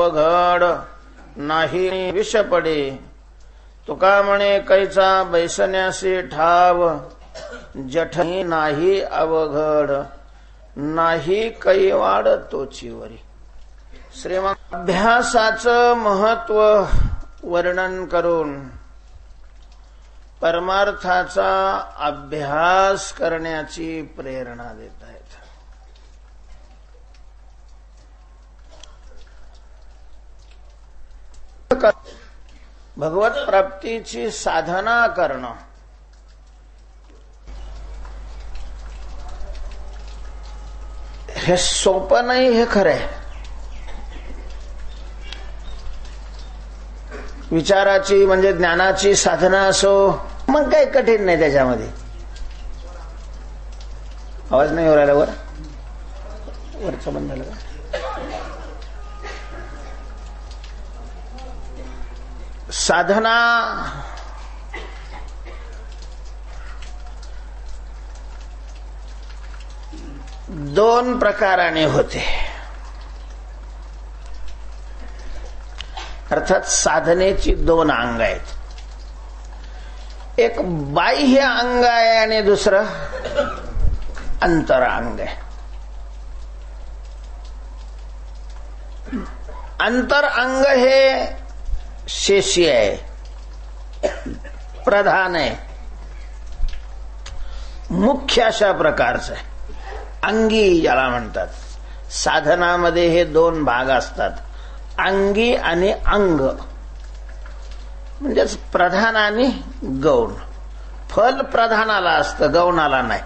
अवघड नाही विष पडे. तुका म्हणे कैचा बैसण्यासी ठाव जठही नाही अवघड नाही कैवाड तोचीवरी. श्रीमंत अभ्यासाचं महत्व वर्णन करून परमार्थाचा अभ्यास करण्याची प्रेरणा देत आहेत. भगवत प्राप्तीची साधना करणं हे सोपं नाही, हे खरं आहे. विचाराची म्हणजे ज्ञानाची साधना असो, मग काही कठीण नाही त्याच्यामध्ये. आवाज नाही हो राहिला वर, वरचं बंद झालं का? साधना दोन प्रकाराने होते. अर्थात साधनेची दोन अंग आहेत. एक बाह्य अंग आहे आणि दुसरं अंतर अंग आहे. अंतर अंग हे शेषी आहे, प्रधान आहे, मुख्य अशा प्रकारचं आहे. अंगी ज्याला म्हणतात. साधनामध्ये हे दोन भाग असतात, अंगी आणि अंग. म्हणजेच प्रधान आणि गौण. फल प्रधानाला असतं, गौणाला नाही.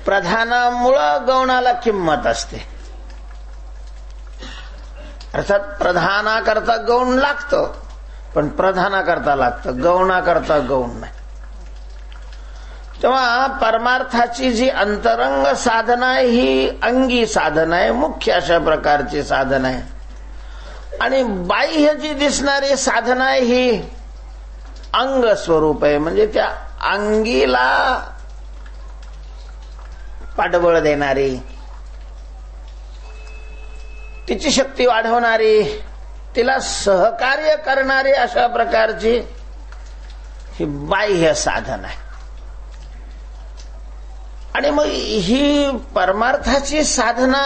प्रधानामुळं गौणाला किंमत असते. अर्थात प्रधानाकरता गौण लागतं, पण प्रधानाकरता लागतं, गौणाकरता गौण नाही. तेव्हा परमार्थाची जी अंतरंग साधना आहे ही अंगी साधना आहे, मुख्य अशा प्रकारची साधना आहे. आणि बाह्य जी दिसणारी साधना आहे ही अंग स्वरूप आहे. म्हणजे त्या अंगीला पाठबळ देणारी, तिची शक्ती वाढवणारी, तिला सहकार्य करणारी अशा प्रकारची ही बाह्य साधना आहे. आणि मग ही परमार्थाची साधना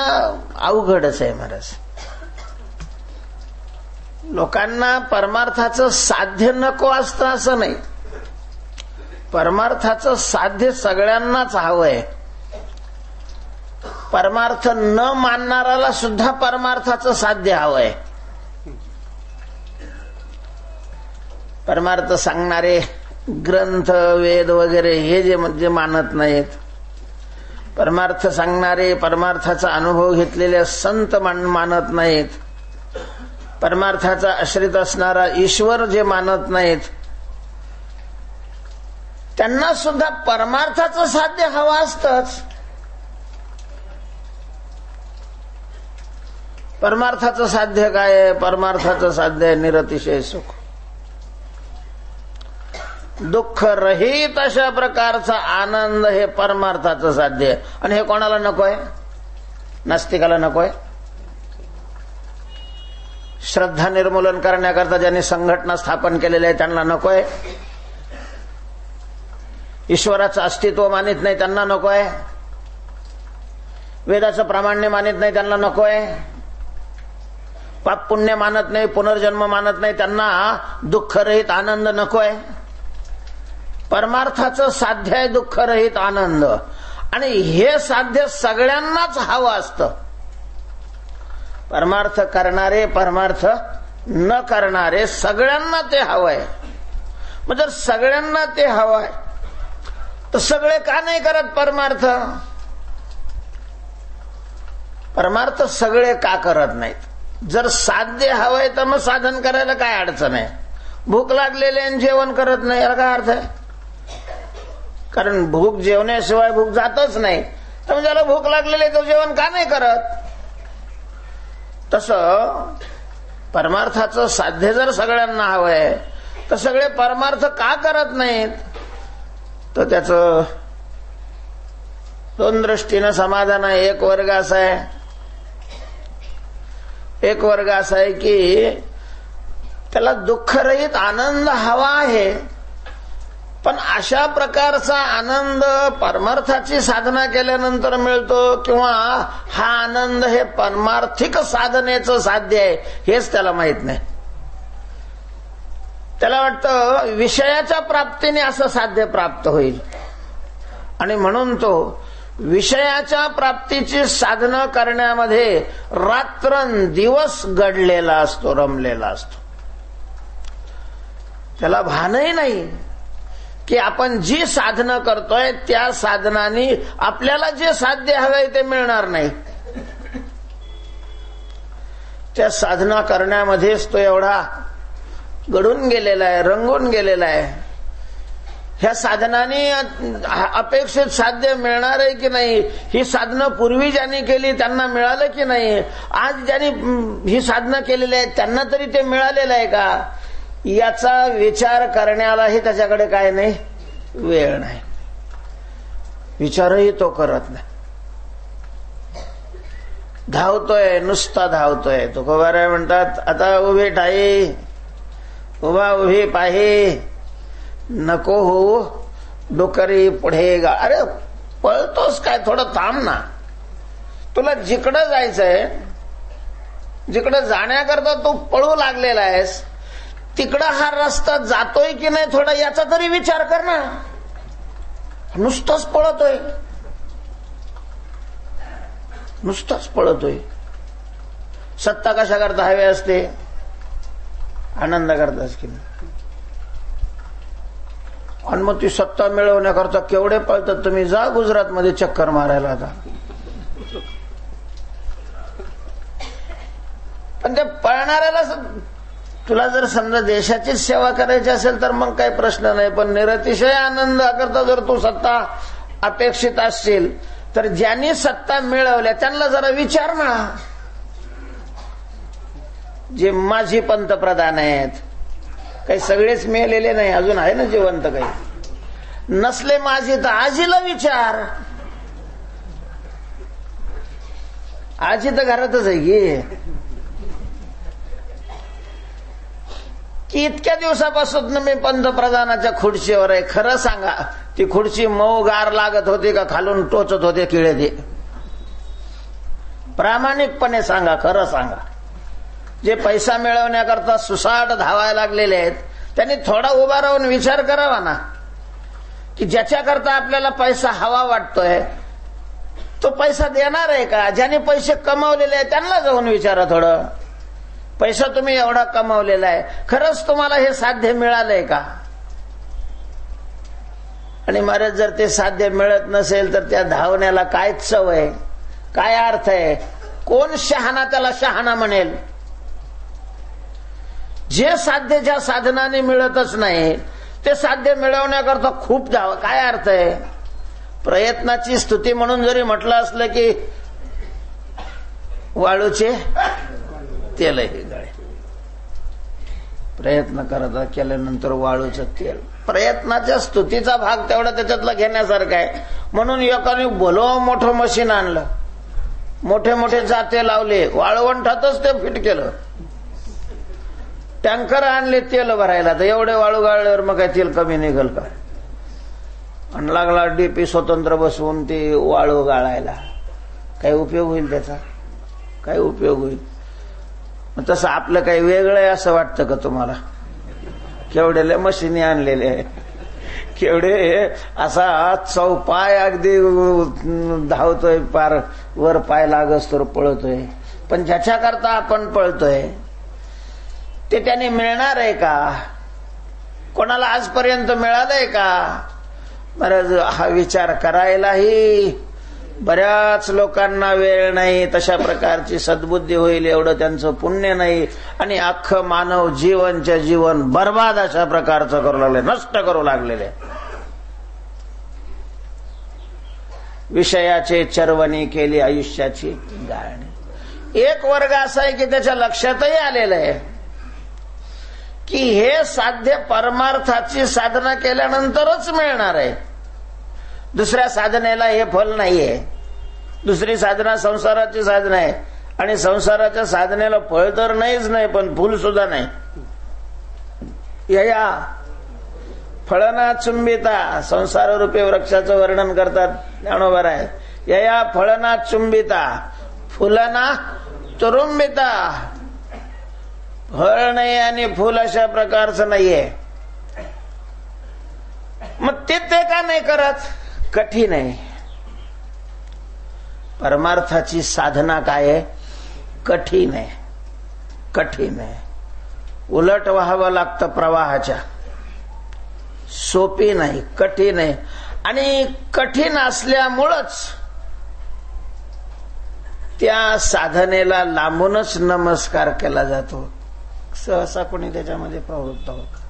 अवघडच आहे महाराज. लोकांना परमार्थाचं साध्य नको असतं असं नाही. परमार्थाचं साध्य सगळ्यांनाच हवंय. परमार्थ न मानणाराला सुद्धा परमार्थाचं साध्य हवंय. परमार्थ सांगणारे ग्रंथ वेद वगैरे हे जे मानत नाहीत, परमार्थ सांगणारे परमार्थाचा अनुभव घेतलेले संत मानत नाहीत, परमार्थाचा आश्रित असणारा ईश्वर जे मानत नाहीत, त्यांना सुद्धा परमार्थाचं साध्य हवं असतंच. परमार्थाचं साध्य काय आहे? परमार्थाचं साध्य आहे निरतिशय सुख, दुःख रहित अशा प्रकारचा आनंद. हे परमार्थाचं साध्य आहे. आणि हे कोणाला नकोय? नास्तिकाला नकोय. श्रद्धा निर्मूलन करण्याकरता ज्यांनी संघटना स्थापन केलेल्या आहे त्यांना नकोय. ईश्वराचं अस्तित्व मानित नाही त्यांना नकोय. वेदाचं प्रामाण्य मानित नाही त्यांना नकोय. पाप पुण्य मानत नाही, पुनर्जन्म मानत नाही त्यांना दुःखरहित आनंद नकोय. परमार्थाचं साध्य आहे दुःखरहित आनंद. आणि हे साध्य सगळ्यांनाच हवं असतं. परमार्थ करणारे, परमार्थ न करणारे, सगळ्यांना ते हवंय. मग जर सगळ्यांना ते हवंय तर सगळे का नाही करत परमार्थ? परमार्थ सगळे का करत नाहीत? जर साध्य हवंय तर मग साधन करायला काय अडचण आहे? भूक लागलेले आणि जेवण करत नाही याला काय अर्थ आहे? कारण भूक जेवण्याशिवाय भूक जातच नाही. तर ज्याला भूक लागलेली तो जेवण का नाही करत? तसं परमार्थाचं साध्य जर सगळ्यांना हवंय तर सगळे परमार्थ का करत नाहीत? तर त्याचं दोन दृष्टीनं समाधान आहे. एक वर्ग असा आहे एक वर्ग असा आहे की त्याला दुःखरहित आनंद हवा आहे, पण अशा प्रकारचा आनंद परमार्थाची साधना केल्यानंतर मिळतो किंवा हा आनंद हे परमार्थिक साधनेचं साध्य आहे हेच त्याला माहित नाही. त्याला वाटतं विषयाच्या प्राप्तीने असं साध्य प्राप्त होईल, आणि म्हणून तो विषयाच्या प्राप्तीची साधना करण्यामध्ये रात्रंदिवस गडलेला असतो, रमलेला असतो. त्याला भानही नाही की आपण जी साधना करतोय त्या साधनाने आपल्याला जे साध्य हवंय ते मिळणार नाही. त्या साधना करण्यामध्येच तो एवढा गडून गेलेला आहे, रंगून गेलेला आहे. ह्या साधनाने अपेक्षित साध्य मिळणार आहे की नाही, ही साधना पूर्वी ज्यांनी केली त्यांना मिळालं की नाही, आज ज्यांनी ही साधना केलेली आहे त्यांना तरी ते मिळालेलं आहे का, याचा विचार करण्यालाही त्याच्याकडे काय नाही, वेळ नाही. विचारही तो करत नाही. धावतोय, नुसता धावतोय. तुकोबाराय म्हणतात, आता उभे ठाई उभा उभी पाही नको हो डोकरी पुढे गा. अरे पळतोस काय, थोडं थांब ना. तुला जिकडं जायचंय, जिकडं जाण्याकरता तू पळू लागलेला आहेस, तिकडं हा रस्ता जातोय की नाही थोडा याचा तरी विचार कर ना. नुसतंच पळतोय, नुसतंच पळतोय. सत्ता कशा करता हवी असते, आनंद करतास की नाही. आणि मग ती सत्ता मिळवण्याकरता केवढे पळतात. तुम्ही जा गुजरात मध्ये चक्कर मारायला आता. पण ते पळणाऱ्याला तुला जर समजा देशाचीच सेवा करायची असेल तर मग काही प्रश्न नाही, पण निरतिशय आनंद करता जर तू सत्ता अपेक्षित असशील तर ज्यांनी सत्ता मिळवल्या त्यांना जरा विचार ना. जे माजी पंतप्रधान आहेत, काही सगळेच मिळालेले नाही, अजून आहे ना जिवंत काही. नसले माझी तर आजीला विचार. आजी तर घरातच आहे की इतक्या दिवसापासून मी पंतप्रधानाच्या खुर्चीवर आहे. खरं सांगा, ती खुर्ची मऊ गार लागत होती का खालून टोचत होते किडे ते? प्रामाणिकपणे सांगा, खरं सांगा. जे पैसा मिळवण्याकरता सुसाट धावायला लागलेले आहेत त्यांनी थोडा उभा राहून विचार करावा ना, की ज्याच्याकरता आपल्याला पैसा हवा वाटतोय तो पैसा देणार आहे का? ज्याने पैसे कमावलेले आहेत त्यांना जाऊन विचारा. थोडं पैसा तुम्ही एवढा कमावलेला आहे, खरंच तुम्हाला हे साध्य मिळालंय का? आणि महाराज जर ते साध्य मिळत नसेल तर त्या धावण्याला काय चव आहे, काय अर्थ आहे? कोण शहाणा त्याला शहाणा म्हणेल? जे साध्य ज्या साधनाने मिळतच नाही ते साध्य मिळवण्याकरता खूप धाव, काय अर्थ आहे? प्रयत्नाची स्तुती म्हणून जरी म्हटलं असलं की वाळूचे तेलही गळे. प्रयत्न करत केल्यानंतर वाळूचं तेल, प्रयत्नाच्या स्तुतीचा भाग तेवढा त्याच्यातला घेण्यासारखा आहे. म्हणून एकाने भलं मोठं मशीन आणलं, मोठे मोठे जाते लावले, वाळवंटातच ते फिट केलं. टँकर आणले तेल भरायला, तर एवढे वाळू गाळल्यावर मग काय तेल कमी निघल का? आणि लागला डीपी स्वतंत्र बसवून ती वाळू गाळायला, काय उपयोग होईल त्याचा? काय उपयोग होईल? तसं आपलं काही वेगळं आहे असं वाटतं का तुम्हाला? केवढे मशिनी आणलेले आहे, केवढे असा चौपाय अगदी धावतोय, पार वर पाय लागस तर पळतोय. पण ज्याच्याकरता आपण पळतोय ते त्याने मिळणार आहे का? कोणाला आजपर्यंत मिळालंय का? महाराज हा विचार करायलाही बऱ्याच लोकांना वेळ नाही. तशा प्रकारची सद्बुद्धी होईल एवढं त्यांचं पुण्य नाही. आणि अख्खं मानव जीवनच्या जीवन बर्बाद अशा प्रकारचं करू लागले, नष्ट करू लागलेले. विषयाचे चरवणी केली आयुष्याची गाळणी. एक वर्ग असा आहे की त्याच्या लक्षातही आलेलं आहे की हे साध्य परमार्थाची साधना केल्यानंतरच मिळणार आहे. दुसऱ्या साधनेला हे फल नाहीये. दुसरी साधना संसाराची साधना आहे. आणि संसाराच्या साधनेला फळ तर नाहीच नाही, पण फुल सुद्धा नाही. यया फळना चुंबिता, संसार रूपी वृक्षाचं वर्णन करतात ज्ञानोबा आहे. यया फळना चुंबिता फुलना तुरुंबिता. फळ नाही आणि फुल अशा प्रकारचं नाहीये. मग ते का नाही करत? कठीण आहे. परमार्थाची साधना काय आहे? कठीण आहे. कठीण आहे. उलट व्हावं लागतं प्रवाहाच्या. सोपी नाही, कठीण आहे. आणि कठीण असल्यामुळंच त्या साधनेला लांबूनच नमस्कार केला जातो. सहसा कोणी त्याच्यामध्ये प्रवृत्त होत.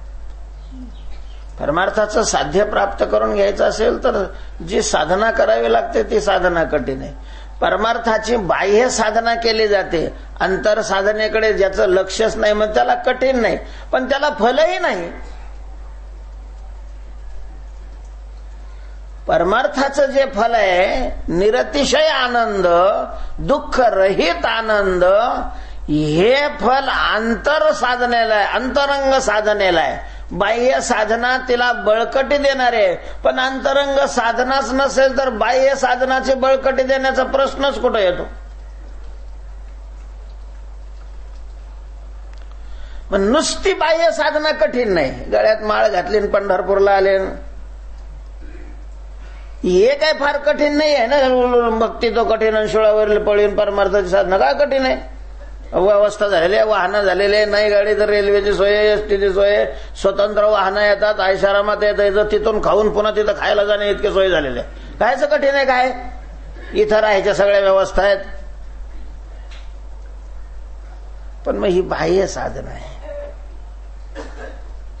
परमार्थाचं साध्य प्राप्त करून घ्यायचं असेल तर जी साधना करावी लागते ती साधना कठीण आहे. परमार्थाची बाह्य साधना केली जाते, अंतर साधनेकडे ज्याचं लक्षच नाही मग त्याला कठीण नाही, पण त्याला फलही नाही. परमार्थाचं जे फल आहे निरतिशय आनंद, दुःख रहित आनंद, हे फल अंतर साधनेला आहे, अंतरंग साधनेला आहे. बाह्य साधना तिला बळकटी देणारे, पण अंतरंग साधनाच नसेल तर बाह्य साधनाची बळकटी देण्याचा प्रश्नच कुठं येतो? मग नुसती बाह्य साधना कठीण नाही. गळ्यात माळ घातली आणि पंढरपूरला आले, हे काय फार कठीण नाही आहे ना. भक्ती तो कठीण आणि शिळावरील पळीन परमार्थाची साधना काय कठीण आहे? अवस्था झालेली आहे, वाहनं झालेले नाही, गाडी तर रेल्वेची सोय, एसटीची सोय, स्वतंत्र वाहनं येतात, आयशारामात येतं, तिथून खाऊन पुन्हा तिथं खायला जाणे इतके सोय झालेले. कायचं कठीण आहे? काय इथं राहायच्या सगळ्या व्यवस्था आहेत. पण मग ही बाह्य साधना आहे,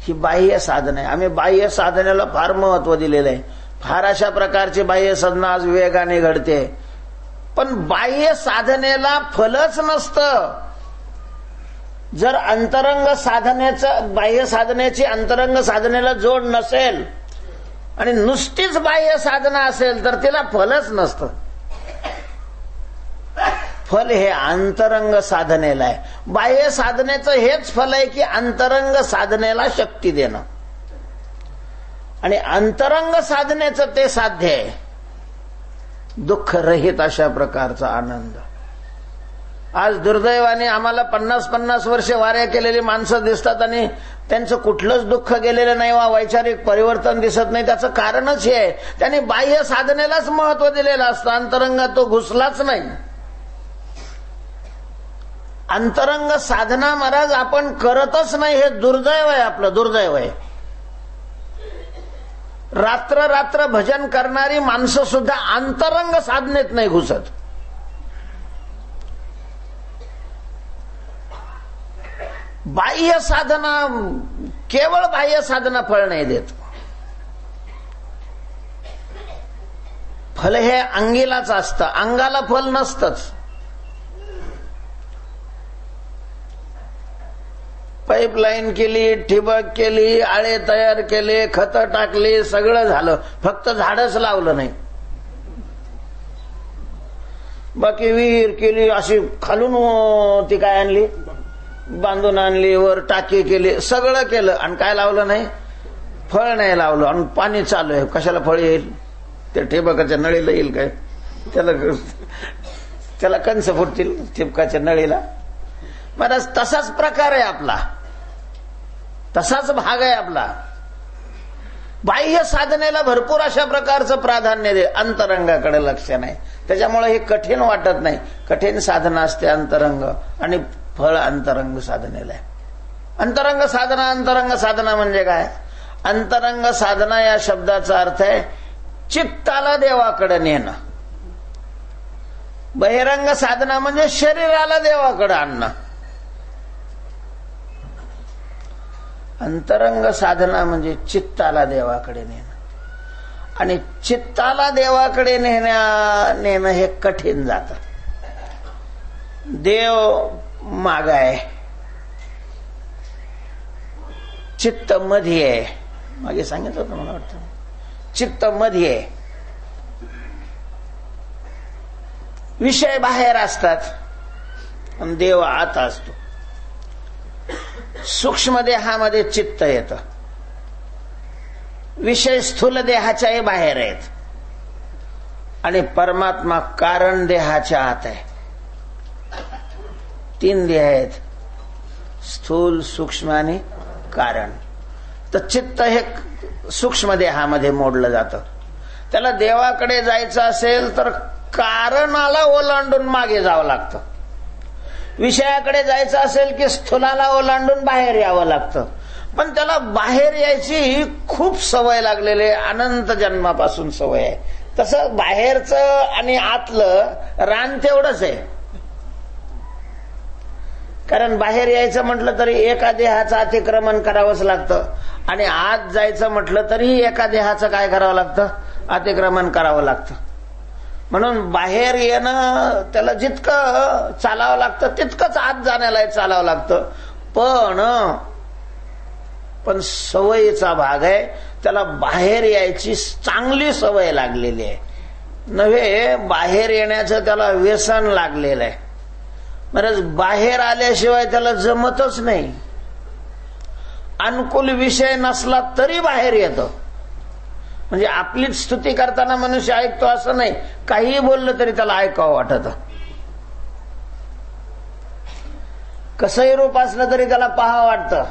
ही बाह्य साधना आहे. आम्ही बाह्य साधनेला फार महत्व दिलेलं आहे. फार अशा प्रकारची बाह्य साधना आज वेगाने घडते, पण बाह्य साधनेला फलच नसतं. जर अंतरंग साधनेचं, बाह्य साधनेची अंतरंग साधनेला जोड नसेल आणि नुसतीच बाह्य साधना असेल तर तिला फलच नसतं. फल हे अंतरंग साधनेला आहे. बाह्य साधनेचं हेच फल आहे की अंतरंग साधनेला शक्ती देणं, आणि अंतरंग साधनेचं ते साध्य आहे दुःख रहित अशा प्रकारचा आनंद. आज दुर्दैवाने आम्हाला 50-50 वर्षे वाऱ्या केलेली माणसं दिसतात आणि त्यांचं कुठलंच दुःख गेलेलं नाही, वा वैचारिक परिवर्तन दिसत नाही. त्याचं कारणच हे आहे, त्यांनी बाह्य साधनेलाच महत्व दिलेलं असतं, अंतरंगात तो घुसलाच नाही. अंतरंग साधना महाराज आपण करतच नाही, हे दुर्दैव आहे, आपलं दुर्दैव आहे. रात्र रात्र भजन करणारी माणसं सुद्धा अंतरंग साधनेत नाही घुसत. बाह्य साधना, केवळ बाह्य साधना फळ नाही देत. फल हे अंगीलाच असतं, अंगाला फल नसतंच. पाईपलाईन केली, ठिबक केली, आळे तयार केले, खत टाकली, सगळं झालं, फक्त झाडच लावलं नाही. बाकी विहीर केली, अशी खालून ती काय आणली, बांधून आणली, वर टाकी केली, सगळं केलं आणि काय लावलं नाही? फळ नाही लावलं. आणि पाणी चालू आहे, कशाला फळ येईल? ते ठिबकाच्या नळीला येईल काय? त्याला कंस फुटतील ठिबकाच्या नळीला. महाराज तसाच प्रकार आहे आपला, तसाच भाग आहे आपला. बाह्य साधनेला भरपूर अशा प्रकारचं प्राधान्य दे, अंतरंगाकडे लक्ष नाही. त्याच्यामुळे हे कठीण वाटत नाही. कठीण साधना असते अंतरंग, आणि फळ अंतरंग साधनेला आहे. अंतरंग साधना, अंतरंग साधना म्हणजे काय? अंतरंग साधना या शब्दाचा अर्थ आहे चित्ताला देवाकडे नेणं. बहिरंग साधना म्हणजे शरीराला देवाकडे आणणं. अंतरंग साधना म्हणजे चित्ताला देवाकडे नेणं, आणि चित्ताला देवाकडे नेणं हे कठीण जातं. देव मागाय, चित्त मध्ये आहे. मागे सांगितलं होतं मला वाटतं, चित्त मध्ये आहे, विषय बाहेर असतात. आणि देव आत असतो. सूक्ष्म देहामध्ये चित्त येतं, विषय स्थूल देहाच्याही बाहेर आहेत, आणि परमात्मा कारण देहाच्या आत आहे. 3 देह आहेत, स्थूल, सूक्ष्म आणि कारण. तर चित्त हे सूक्ष्म देहामध्ये मोडलं जातं. त्याला देवाकडे जायचं असेल तर कारणाला ओलांडून मागे जावं लागतं. विषयाकडे जायचं असेल की स्थूलाला ओलांडून बाहेर यावं लागतं. पण त्याला बाहेर यायची खूप सवय लागलेली आहे, अनंत जन्मापासून सवय आहे. तसं बाहेरचं आणि आतलं रान तेवढंच आहे. कारण बाहेर यायचं म्हटलं तरी एका देहाचं अतिक्रमण करावंच लागतं, आणि आत जायचं म्हटलं तरी एका देहाचं काय करावं लागतं, अतिक्रमण करावं लागतं. म्हणून बाहेर येणं त्याला जितकं चालावं लागतं तितकंच आत जाण्याला चालावं लागतं. पण सवयीचा भाग आहे, त्याला बाहेर यायची चांगली सवय लागलेली आहे. नव्हे बाहेर येण्याचं त्याला व्यसन लागलेलं आहे. महाराज बाहेर आल्याशिवाय त्याला जमतच नाही. अनुकूल विषय नसला तरी बाहेर येतो. म्हणजे आपलीच स्तुती करताना मनुष्य ऐकतो असं नाही, काहीही बोललं तरी त्याला ऐकावं वाटत. कसंही रूप असलं तरी त्याला पाहावं वाटतं.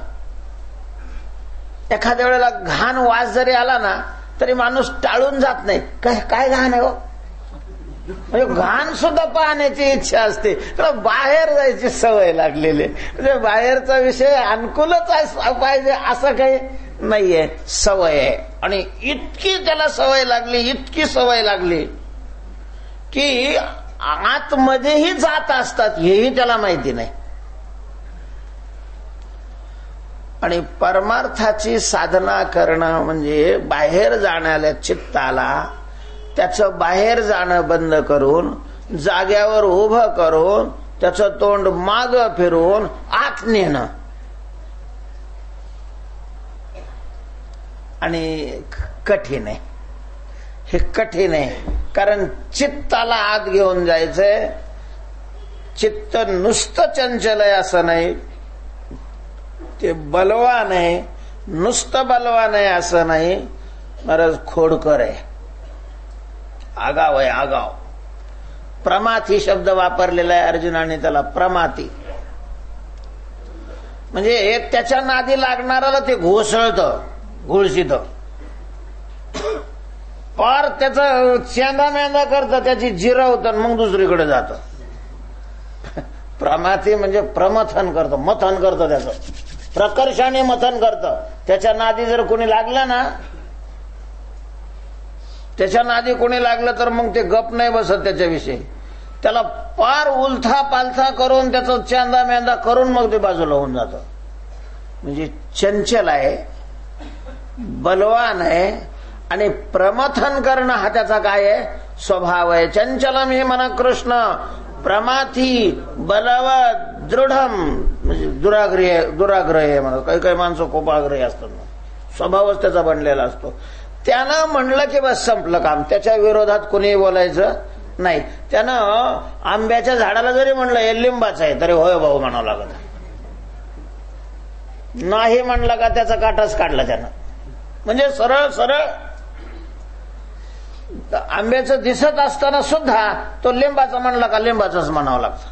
एखाद्या वेळेला घाण वास जरी आला ना तरी माणूस टाळून जात नाही. काय घाण आहे हो, म्हणजे घाण सुद्धा पाहण्याची इच्छा असते. तर बाहेर जायची सवय लागलेली. म्हणजे बाहेरचा विषय अनुकूलच पाहिजे असं काही नाहीये, सवय आहे. आणि इतकी त्याला सवय लागली, इतकी सवय लागली की आतमध्येही जात असतात हेही त्याला माहिती नाही. आणि परमार्थाची साधना करणं म्हणजे बाहेर जाण्याला चित्ताला त्याचं बाहेर जाणं बंद करून जाग्यावर उभं करून त्याचं तोंड मागं फिरवून आत नेणं. आणि कठीण आहे, हे कठीण आहे. कारण चित्ताला आत घेऊन जायचंय. चित्त नुसतं चंचल आहे असं नाही, ते बलवान आहे. नुसतं बलवान आहे असं नाही, महाराज खोडकर आहे, आगाव आहे, आगाव. प्रमाथी शब्द वापरलेला आहे अर्जुनाने, त्याला प्रमाथी म्हणजे त्याच्या नादी लागणाऱ्याला ते घोसळतं, घुळशीत पार त्याचा चेंदा मेंदा करतं, त्याची जिरवतं, मग दुसरीकडे जातं. प्रमाथी म्हणजे प्रमथन करतं, मथन करतं, त्याचं प्रकर्षाने मथन करतं. त्याच्या नादी जर कोणी लागलं ना, त्याच्या नादी कोणी लागलं तर मग ते गप नाही बसत त्याच्याविषयी. त्याला पार उलथा पालथा करून त्याचा चांदा मेंदा करून मग ते बाजूला होऊन जातं. म्हणजे चंचल आहे, बलवान आहे. आणि प्रमथन करणं हा त्याचा काय आहे, स्वभाव आहे. चंचलम हे म्हणा कृष्ण, प्रमाथी बलवत दृढम म्हणजे दुराग्रह आहे म्हणा. काही काही माणसं खूप आग्रही असतात, स्वभावच त्याचा बनलेला असतो. त्यानं म्हणलं की बस संपलं काम, त्याच्या विरोधात कुणीही बोलायचं नाही. त्यानं आंब्याच्या झाडाला जरी म्हणलं हे लिंबाचं आहे तरी होय भाऊ म्हणावं लागत. नाही म्हणलं का त्याचा काटाच काढला त्यानं. म्हणजे सरळ सरळ आंब्याचं दिसत असताना सुद्धा तो लिंबाचा म्हणला का लिंबाचंच म्हणावं लागतं.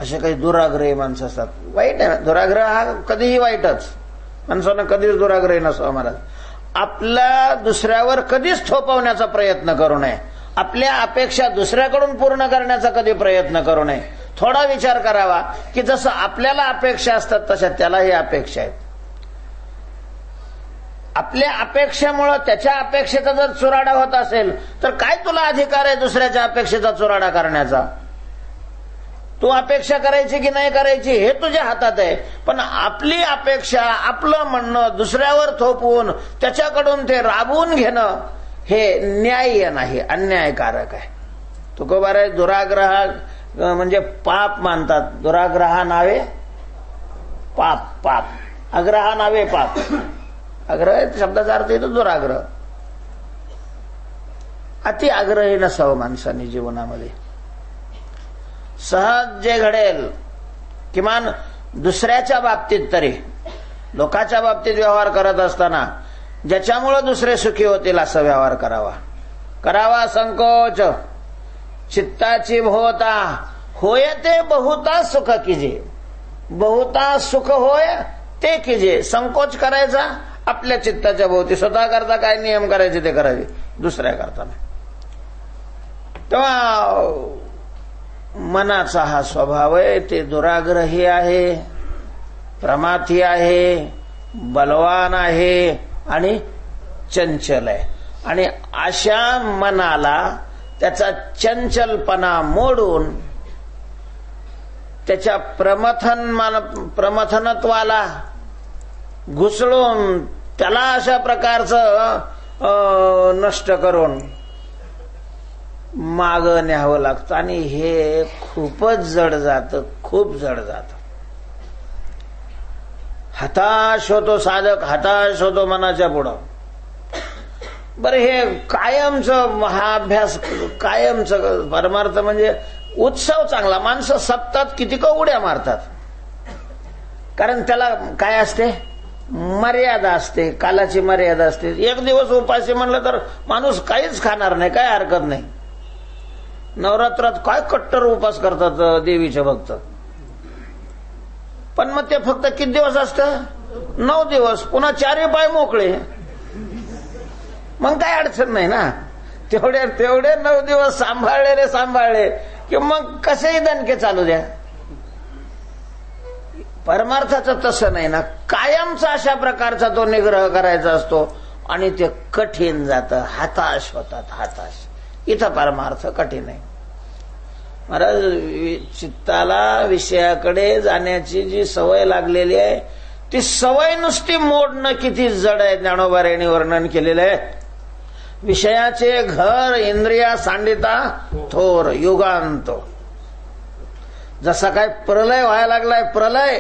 असे काही दुराग्रही माणसं असतात. वाईट आहे, दुराग्रह हा कधीही वाईटच. माणसानं कधीच दुराग्रही नसावा महाराज. आपला दुसऱ्यावर कधीच थोपवण्याचा प्रयत्न करू नये. आपल्या अपेक्षा दुसऱ्याकडून पूर्ण करण्याचा कधी प्रयत्न करू नये. थोडा विचार करावा की जसं आपल्याला अपेक्षा असतात तशा त्यालाही अपेक्षा आहेत. आपल्या अपेक्षेमुळे त्याच्या अपेक्षेचा जर चुराडा होत असेल तर काय तुला अधिकार आहे दुसऱ्याच्या अपेक्षेचा चुराडा करण्याचा? तू अपेक्षा करायची की नाही करायची हे तुझ्या हातात आहे. पण आपली अपेक्षा, आपलं म्हणणं दुसऱ्यावर थोपवून त्याच्याकडून ते राबवून घेणं हे न्याय्य नाही, अन्यायकारक आहे. तुकोबाराय दुराग्रह म्हणजे पाप मानतात. दुराग्रहा नावे पाप, पाप अग्रहा नावे पाप. आग्रह शब्दाचा अर्थ येतो दुराग्रह. अति आग्रही नसावं माणसाने जीवनामध्ये. सहज जे घडेल, किमान दुसऱ्याच्या बाबतीत तरी, लोकांच्या बाबतीत व्यवहार करत असताना ज्याच्यामुळे दुसरे सुखी होतील असा व्यवहार करावा संकोच. चित्ताची भोवता होय ते बहुता सुख कीजे, बहुता सुख होय ते कीजे. संकोच करायचा आपल्या चित्ताच्या भोवती. स्वतः करता काय नियम करायचे ते करावे, दुसऱ्या करता नाही. तेव्हा मनाचा हा स्वभाव आहे, ते दुराग्रही आहे, प्रमाथी आहे, बलवान आहे आणि चंचल आहे. आणि अशा मनाला त्याचा चंचलपणा मोडून त्याच्या प्रमथनत्वाला घुसळून त्याला अशा प्रकारचं नष्ट करून माग न्यावं लागतं. आणि हे खूपच जड जातं, खूप जड जातं. हताश होतो साधक, हताश होतो मनाच्या पुढं. बरं, हे कायमचं महाअभ्यास, कायमचं परमार्थ म्हणजे उत्सव चांगला. माणसं सप्तात किती का उड्या मारतात, कारण त्याला काय असते, मर्यादा असते, कालाची मर्यादा असते. एक दिवस उपाशी म्हणलं तर माणूस काहीच खाणार नाही, काय हरकत नाही. नवरात्रात काय कट्टर उपास करतात देवीचे भक्त, पण मग ते फक्त किती दिवस असतं, 9 दिवस, पुन्हा 4 पाय मोकळे. मग काय अडचण नाही ना. तेवढे 9 दिवस सांभाळले की मग कसेही दणके चालू द्या. परमार्थाचं तसं नाही ना, कायमचा अशा प्रकारचा तो निग्रह करायचा असतो आणि ते कठीण जातं, हताश होतात, हताश. इथं परमार्थ कठीण आहे महाराज. चित्ताला विषयाकडे जाण्याची जी सवय लागलेली आहे, ती सवय नुसती मोडणं किती जड आहे. ज्ञानोबाऱ्यांनी वर्णन केलेलं आहे. विषयाचे घर इंद्रिया सांडिता थोर युगांतो. जसा काय प्रलय व्हायला लागलाय, प्रलय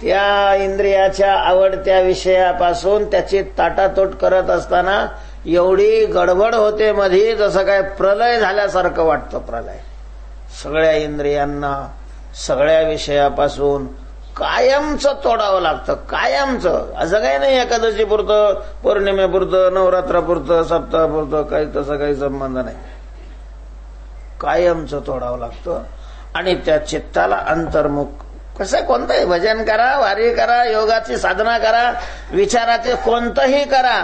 त्या इंद्रियाच्या आवडत्या विषयापासून त्याची ताटातोट करत असताना एवढी गडबड होते मध्ये, जसं काय प्रलय झाल्यासारखं वाटतं. प्रलय सगळ्या इंद्रियांना सगळ्या विषयापासून कायमचं तोडावं लागतं, कायमचं. असं काही नाही एकादशी पुरतं, पौर्णिमेपुरतं, नवरात्रापुरतं, सप्ताहापुरतं, काही तसं काही संबंध नाही. कायमचं तोडावं लागतं. आणि त्या चित्ताला अंतर्मुख कसं, कोणतंही भजन करा, वारी करा, योगाची साधना करा, विचाराचे कोणतंही करा,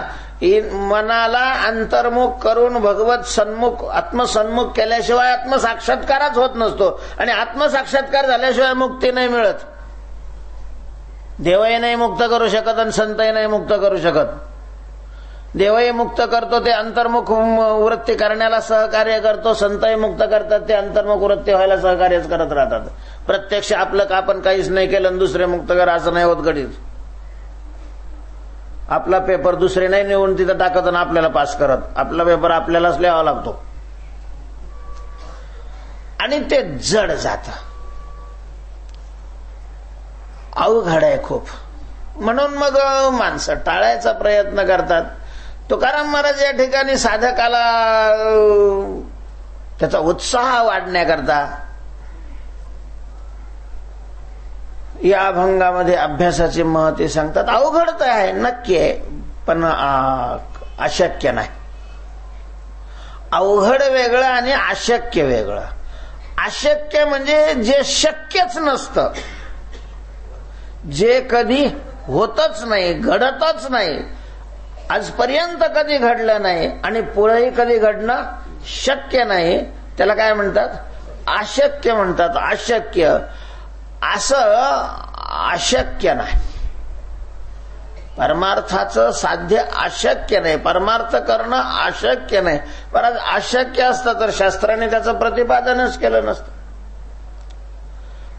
मनाला अंतर्मुख करून भगवत सन्मुख, आत्मसन्मुख केल्याशिवाय आत्मसाक्षात्कारच होत नसतो. आणि आत्मसाक्षात्कार झाल्याशिवाय मुक्ती नाही मिळत. देवही नाही मुक्त करू शकत आणि संतही नाही मुक्त करू शकत. देवही मुक्त करतो ते अंतर्मुख वृत्ती करण्याला सहकार्य करतो, संतही मुक्त करतात ते अंतर्मुख वृत्ती व्हायला सहकार्यच करत राहतात. प्रत्यक्ष आपलं का आपण काहीच नाही केलं आणि दुसरे मुक्त करा असं नाही होत कधीच. आपला पेपर दुसरे नाही निवडून तिथं टाकत आणि आपल्याला पास करत. आपला पेपर आपल्यालाच लिहावा लागतो आणि ते जड जात, अवघड आहे खूप. म्हणून मग माणसं टाळायचा प्रयत्न करतात. तुकाराम महाराज या ठिकाणी साधकाला त्याचा उत्साह वाढण्याकरता या अभंगामध्ये अभ्यासाची महती सांगतात. अवघड तर आहे, नक्की आहे, पण अशक्य नाही. अवघड वेगळं आणि अशक्य वेगळं. अशक्य म्हणजे जे शक्यच नसतं, जे कधी होतच नाही, घडतच नाही, आजपर्यंत कधी घडलं नाही आणि पुढेही कधी घडणं शक्य नाही, त्याला काय म्हणतात, अशक्य म्हणतात. अशक्य असं अशक्य नाही. परमार्थाचं साध्य अशक्य नाही, परमार्थ करणं अशक्य नाही. परत अशक्य असतं तर शास्त्राने त्याचं प्रतिपादनच केलं नसतं.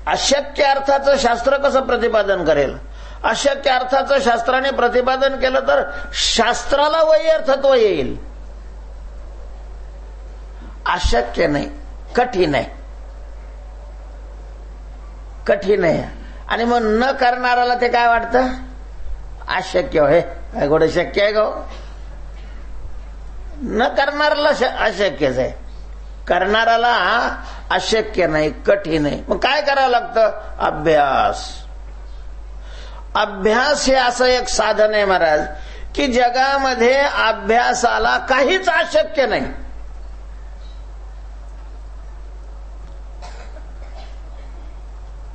अशक्य अर्थाचं शास्त्र कसं प्रतिपादन करेल? अशक्य अर्थाचं शास्त्राने प्रतिपादन केलं तर शास्त्राला वैयर्थत्व येईल. अशक्य नाही, कठीण आहे, कठीण आहे. आणि मग न करणाराला ते काय वाटतं, अशक्य आहे. काय गोड शक्य आहे गो? न करणाऱ्याला अशक्यच आहे. करणाऱ्याला अशक्य नाही, कठीण आहे. मग काय करावं लागतं? अभ्यास. अभ्यास हे असं एक साधन आहे महाराज की जगामध्ये अभ्यासाला काहीच अशक्य नाही.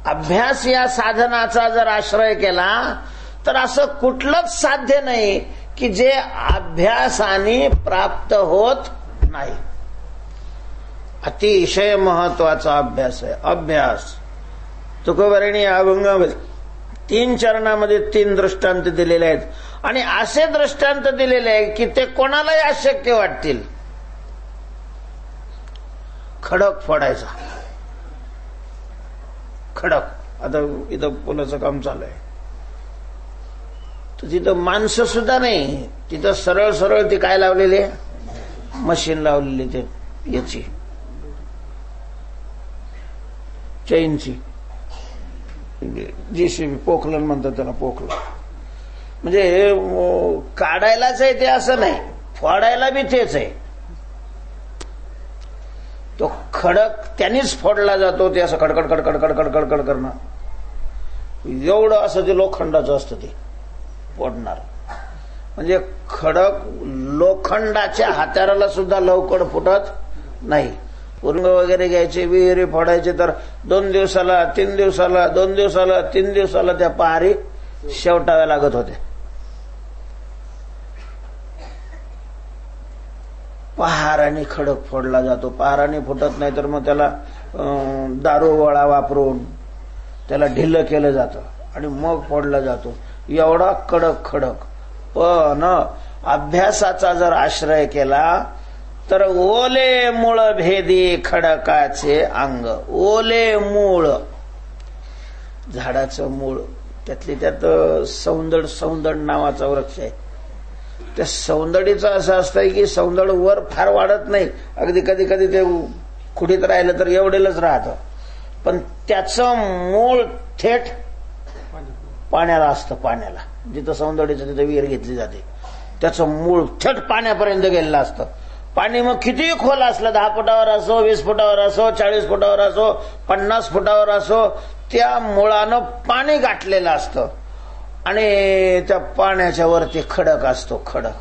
अभ्यास या साधनाचा जर आश्रय केला तर असं कुठलंच साध्य नाही की जे अभ्यासाने प्राप्त होत नाही. अतिशय महत्वाचा अभ्यास आहे. अभ्यास तुकोबारांनी अभंगामध्ये 3 चरणामध्ये 3 दृष्टांत दिलेले आहेत आणि असे दृष्टांत दिलेले आहेत की ते कोणालाही अशक्य वाटतील. खडक फोडायचा, खडक. आता इथं पुलाचं काम चालू आहे तर तिथं माणसं सुद्धा नाही, तिथं सरळ सरळ ती काय लावलेली आहे? मशीन लावलेली, ते याची चैनची, जेसीबी, पोखलन म्हणतात त्याला, पोखलन. म्हणजे काढायलाच आहे ते असं नाही, फोडायला बी तेच आहे. तो खडक त्यांनीच फोडला जातो. ते असं खडखड खडखड खडखड खडखड करणं, एवढं असं ते लोखंडाचं असतं ते फोडणार. म्हणजे खडक लोखंडाच्या हात्याराला सुद्धा लवकर फुटत नाही. उरंग वगैरे घ्यायचे, विहिरी फोडायचे तर 2 दिवसाला 3 दिवसाला 2 दिवसाला 3 दिवसाला त्या पहारी शेवटाव्या लागत होते. पहाराने खडक फोडला जातो. पहाराने फुटत नाही तर मग त्याला दारू गोळा वापरून त्याला ढिल्लं केलं जातं आणि मग फोडला जातो. एवढा कडक खडक. पण अभ्यासाचा जर आश्रय केला तर ओले मूळ भेदी खडकाचे अंग. ओले मूळ, झाडाचं मूळ, त्यातली त्यात सौंदड नावाचा वृक्ष आहे. त्या सौंदडीचं असं असतंय की सौंदड वर फार वाढत नाही, अगदी कधी कधी ते खुडीत राहिलं तर एवढेलच राहतं. पण त्याचं मूळ थेट पाण्याला असतं. पाण्याला जिथं सौंदडीचं तिथं विहीर घेतली जाते, त्याचं मूळ थेट पाण्यापर्यंत गेलेलं असतं. पाणी मग कितीही खोल असलं, 10 फुटावर असो, 20 फुटावर असो, 40 फुटावर असो, 50 फुटावर असो, त्या मुळानं पाणी गाठलेलं असतं आणि त्या पाण्याच्या वरती खडक असतो. खडक.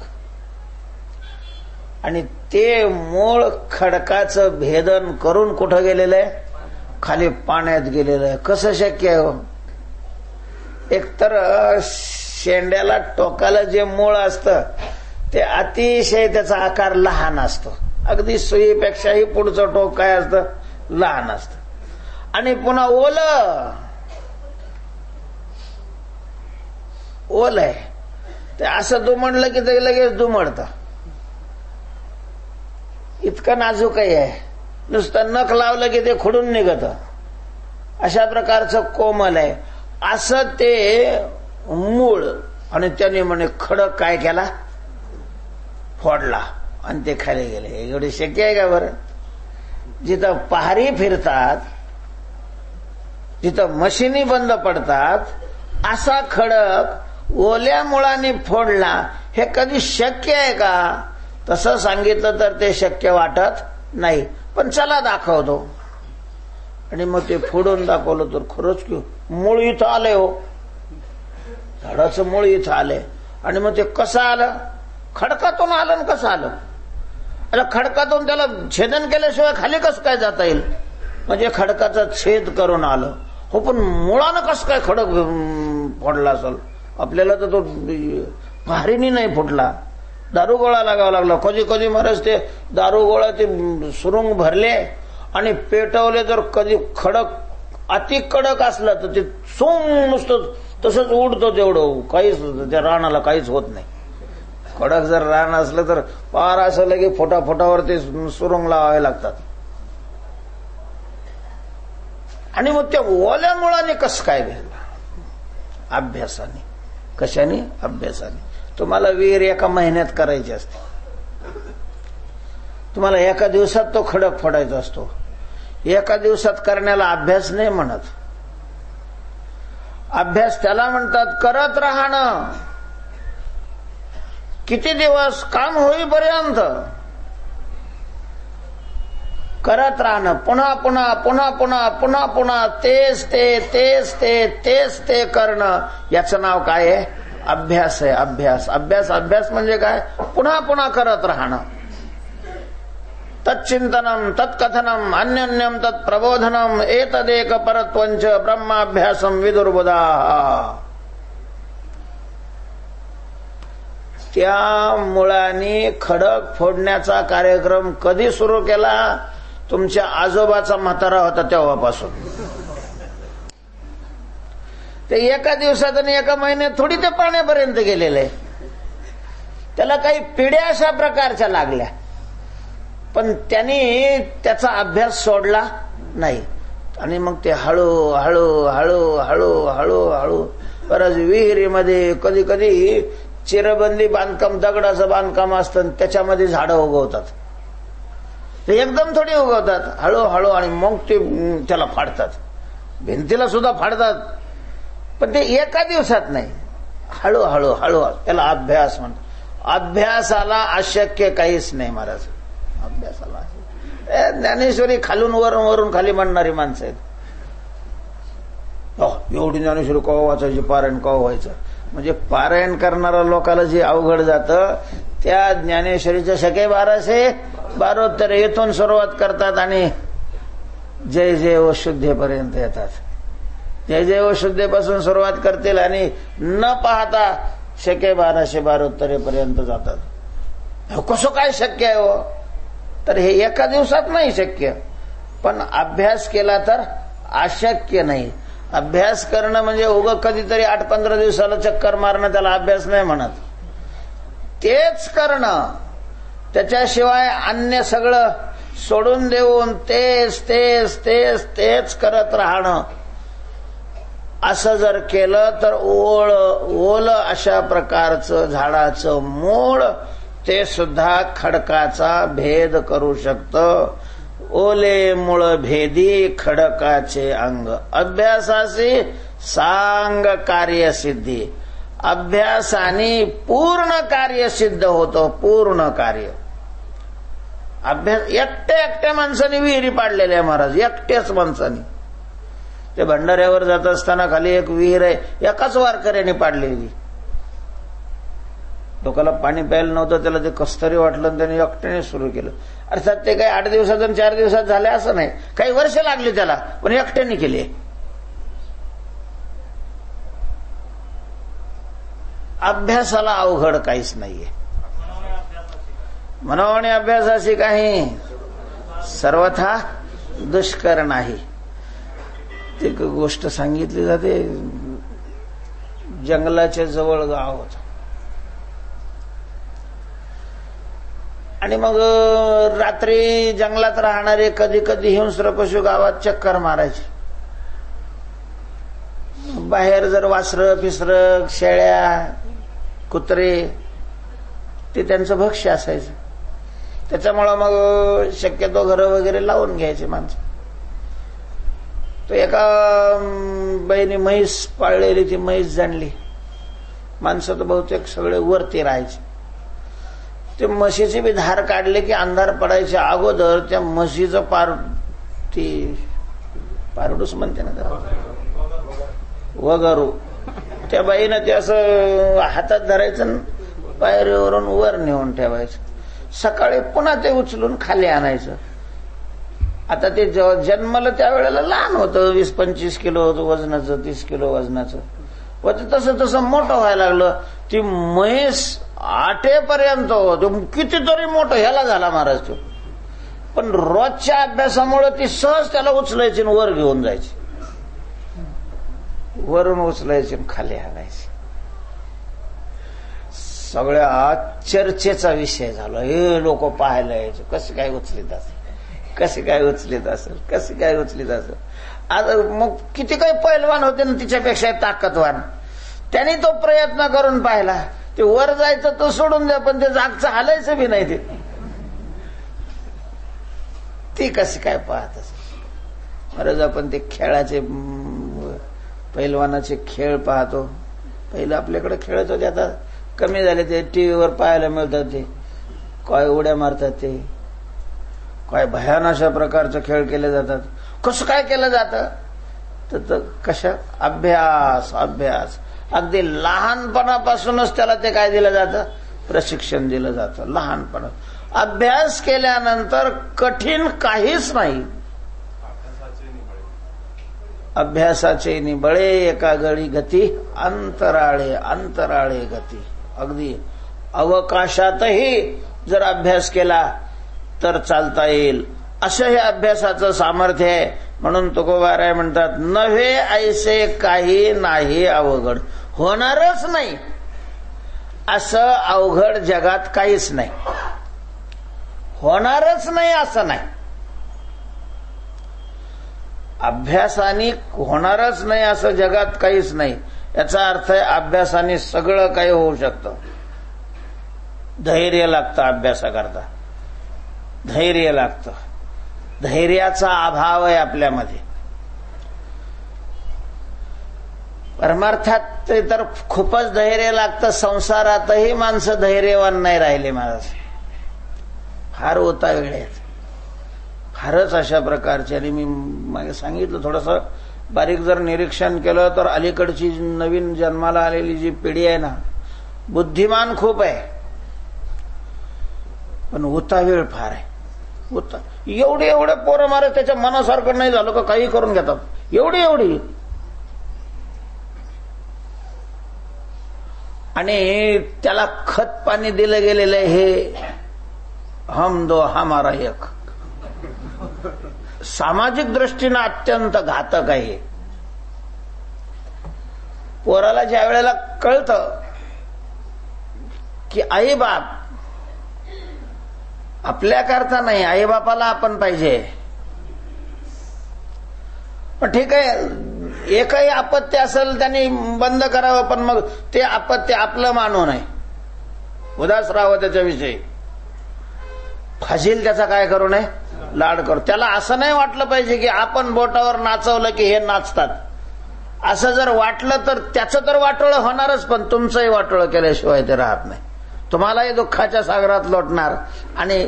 आणि ते मूळ खडकाचं भेदन करून कुठं गेलेलं आहे? खाली पाण्यात गेलेलं आहे. कसं शक्य आहे? एकतर शेंड्याला टोकाला जे मूळ असतं ते अतिशय त्याचा आकार लहान असतो. अगदी सुईपेक्षाही पुढचं टोक काय असतं? लहान असतं. आणि पुन्हा ओल आहे ते असं दुमडलं की ते लगेच दुमडतं. इतकं नाजूक आहे. नुसतं नख लावलं की ते खुडून निघत. अशा प्रकारचं कोमल आहे. असं ते मूळ. आणि त्याने म्हणे खडक काय केला? फोडला आणि ते खाली गेले. एवढे शक्य आहे का बरं? जिथं पहारी फिरतात, जिथं मशिनी बंद पडतात, असा खडक ओल्या मुळाने फोडला. हे कधी शक्य आहे का? तसं सांगितलं तर ते शक्य वाटत नाही. पण चला दाखवतो. आणि मग ते फोडून दाखवलं तर खरंच की मूळ इथं आलंय. हो, झाडाचं मूळ इथं आलंय. आणि मग ते कसं आलं? खडकातून आलं. ना कसं आलं? अरे खडकातून त्याला छेदन केल्याशिवाय खाली कसं काय जाता येईल? म्हणजे खडकाचा छेद करून आलं. हो, पण मुळानं कसं काय खडक फोडला असेल? आपल्याला तर तो पहारीनी नाही फुटला, दारुगोळा लागावा लागला. कधी कधी महाराज ते दारुगोळा ते सुरुंग भरले आणि पेटवले तर कधी खडक अति कडक असला तर ते सोम नुसतं तसंच उडतं. तेवढं काहीच त्या रानाला काहीच होत नाही. कडक जर रान असलं तर पार असं लगे फोटाफोटावर ते सुरुंग लावावे लागतात. आणि मग त्या ओल्या मुळाने कसं काय भेटलं? अभ्यासाने. कशाने? अभ्यासाने. तुम्हाला विहीर एका महिन्यात करायची असते. तुम्हाला एका दिवसात तो खडक फोडायचा असतो. एका दिवसात करण्याला अभ्यास नाही म्हणत. अभ्यास त्याला म्हणतात करत राहणं. किती दिवस? काम होईपर्यंत. करत राहणं, पुन्हा पुन्हा पुन्हा पुन्हा पुन्हा पुन्हा तेच ते करणं, याचं नाव काय आहे? अभ्यास आहे. अभ्यास अभ्यास अभ्यास म्हणजे काय? पुन्हा पुन्हा करत राहणं. तच्चिंतनम तत्कथनम अन्योन्यम तत्प्रबोधनम एतदेक परत्वंच ब्रह्माभ्यासम विदुर्बुधाः. त्या मुळांनी खडक फोडण्याचा कार्यक्रम कधी सुरू केला? तुमच्या आजोबाचा म्हातारा होता तेव्हापासून. ते एका दिवसात आणि एका महिन्यात थोडी ते पाण्यापर्यंत गेलेले. त्याला काही पिढ्या अशा प्रकारच्या लागल्या, पण त्यांनी त्याचा अभ्यास सोडला नाही. आणि मग ते हळू हळू हळू हळू हळू हळू परत विहिरीमध्ये कधी कधी चिरबंदी बांधकाम, दगडाचं बांधकाम असतं, त्याच्यामध्ये झाडं उगवतात. ते एकदम थोडी उगवतात, हळूहळू, आणि मग ते त्याला फाडतात, भिंतीला सुद्धा फाडतात. पण ते एका दिवसात नाही, हळूहळू हळू. त्याला अभ्यास म्हणतात. अभ्यासाला अशक्य काहीच नाही महाराज. अभ्यासाला ज्ञानेश्वरी खालून वरून वरून खाली म्हणणारी माणसं आहेत. एवढी ज्ञानेश्वरी कवा वाचायची, पारायण कवा व्हायचं? म्हणजे पारायण करणाऱ्या लोकांना जे अवघड जातं, त्या ज्ञानेश्वरीच्या शके 1212 येथून सुरुवात करतात आणि जय जय व शुद्धेपर्यंत येतात. जय जय व शुद्धेपासून सुरुवात करतील आणि न पाहता शके 1212 पर्यंत जातात. कसं काय शक्य आहे हो? तर हे एका दिवसात नाही शक्य, पण अभ्यास केला तर अशक्य नाही. अभ्यास करणं म्हणजे उगं कधीतरी 8-15 दिवसाला चक्कर मारणं, त्याला अभ्यास नाही म्हणत. तेच करणं, त्याच्याशिवाय अन्य सगळं सोडून देऊन तेच तेच तेच तेच करत राहणं, असं जर केलं तर ओल अशा प्रकारचं झाडाचं मूळ ते सुद्धा खडकाचा भेद करू शकतं. ओले मूळ भेदी खडकाचे अंग. अभ्यासाशी सांग कार्यसिद्धी. अभ्यासाने पूर्ण कार्य सिद्ध होतं. पूर्ण कार्य. अभ्यास एकट्या माणसाने विहिरी पाडलेल्या आहे महाराज, एकट्याच माणसाने. ते भंडाऱ्यावर जात असताना खाली एक विहीर आहे, एकाच वारकऱ्याने पाडलेली. लोकांना पाणी प्यायला नव्हतं, त्याला ते कस्तरी वाटलं, त्याने एकट्याने सुरू केलं. अर्थात ते काही 8 दिवसात आणि 4 दिवसात झाले असं नाही, काही वर्ष लागली त्याला, पण एकट्याने केली. अभ्यासाला अवघड काहीच नाहीये. मनोवणी अभ्यासाची काही सर्वथा दुष्कर नाही. ती गोष्ट सांगितली जाते. जंगलाच्या जवळ गाव होतं आणि मग रात्री जंगलात राहणारे कधी कधी हिंस्र पशु गावात चक्कर मारायचे. बाहेर जर वासरं फिसरं शेळ्या कुत्रे ते त्यांचं भक्ष्य असायचं. त्याच्यामुळं मग शक्यतो घरं वगैरे लावून घ्यायचे माणसं. तो एका बाईने म्हैस पाळलेली, ती म्हैस जाणली. माणसं तर बहुतेक सगळे वरती राहायचे. ते म्हशीची बी धार काढले की अंधार पडायच्या अगोदर त्या म्हशीचं पारडूस म्हणते ना त्याला, वगरू, त्या बाईनं ते असं हातात धरायचं, पायरीवरून वर नेऊन ठेवायचं. सकाळी पुन्हा ते उचलून खाली आणायचं. आता ते जन्मलं त्यावेळेला लहान होतं, 20-25 किलो वजनाचं, 30 किलो वजनाचं. व ते तसं तसं मोठं व्हायला लागलं. ती म्हैस आठेपर्यंत कितीतरी मोठं ह्याला झाला महाराज तो. पण रोजच्या अभ्यासामुळे ती सहज त्याला उचलायची, वर घेऊन जायची, वरून उचलायची, खाली आणायची. सगळ्या चर्चेचा विषय झाला. हे लोक पाहायला यायचे, कसे काय उचलीत असेल, कसे काय उचलीत असेल, कसे काय उचलीत असेल. आता मग किती काही पैलवान होते ना तिच्यापेक्षा ताकदवान, त्यांनी तो प्रयत्न करून पाहिला. ते वर जायचं तो सोडून द्या, पण ते जागचं हालायचं बी नाही. ती कशी काय पाहत असेल महाराज. आपण ते खेळाचे, पैलवानाचे खेळ पाहतो. पहिलं आपल्याकडे खेळत होते, आता कमी झाले. ते टीव्हीवर पाहायला मिळतात. ते काय उड्या मारतात, ते काय भयान अशा प्रकारचे खेळ केले जातात. कसं काय केलं जातं तर कशा अभ्यास अभ्यास अगदी लहानपणापासूनच त्याला ते काय दिलं जातं, प्रशिक्षण दिलं जातं. लहानपणा अभ्यास केल्यानंतर कठीण काहीच नाही. अभ्यासाचे निबळे एका गडी गती, अंतराळे अंतराळे गती. अगदी अवकाशातही जर अभ्यास केला तर चालता येईल असं हे अभ्यासाचं सामर्थ्य आहे. म्हणून तुकोबाराय म्हणतात, नव्हे ऐसे काही नाही अवघड. होणारच नाही असं अवघड जगात काहीच नाही. होणारच नाही असं नाही. अभ्यासाने होणारच नाही असं जगात काहीच नाही. याचा अर्थ आहे अभ्यासाने सगळं काही होऊ शकतं. धैर्य लागतं अभ्यासाकरता, धैर्य लागतं. धैर्याचा अभाव आहे आपल्यामध्ये. परमार्थात तर खूपच धैर्य लागतं. संसारातही माणसं धैर्यवान नाही राहिले महाराज. फार उतावीळ आहेत, फारच अशा प्रकारचे. आणि मी मागे सांगितलं थोडंसं बारीक जर निरीक्षण केलं तर अलीकडची नवीन जन्माला आलेली जी पिढी आहे ना, बुद्धिमान खूप आहे पण उतावीळ फार आहे. एवढे एवढे पोरं मारे त्याच्या मनासारखं नाही झालं का काही करून घेतात. एवढी एवढी. आणि त्याला खत पाणी दिलं गेलेलं आहे. हे हम दो हमारा एक. सामाजिक दृष्टीनं अत्यंत घातक आहे. पोराला ज्या वेळेला कळतं की आई बाप आपल्याकरता नाही, आई बापाला आपण पाहिजे. पण ठीक आहे, एकही आपत्ती असेल त्यांनी बंद करावं, पण मग ते आपत्ती आपलं मानू नये, उदास राहावं त्याच्याविषयी. फाजील त्याचा काय करू नये, लाड करू. त्याला असं नाही वाटलं पाहिजे की आपण बोटावर नाचवलं की हे नाचतात. असं जर वाटलं तर त्याचं तर वाटोळं होणारच, पण तुमचंही वाटोळं केल्याशिवाय ते राहत नाही. तुम्हालाही दुःखाच्या सागरात लोटणार. आणि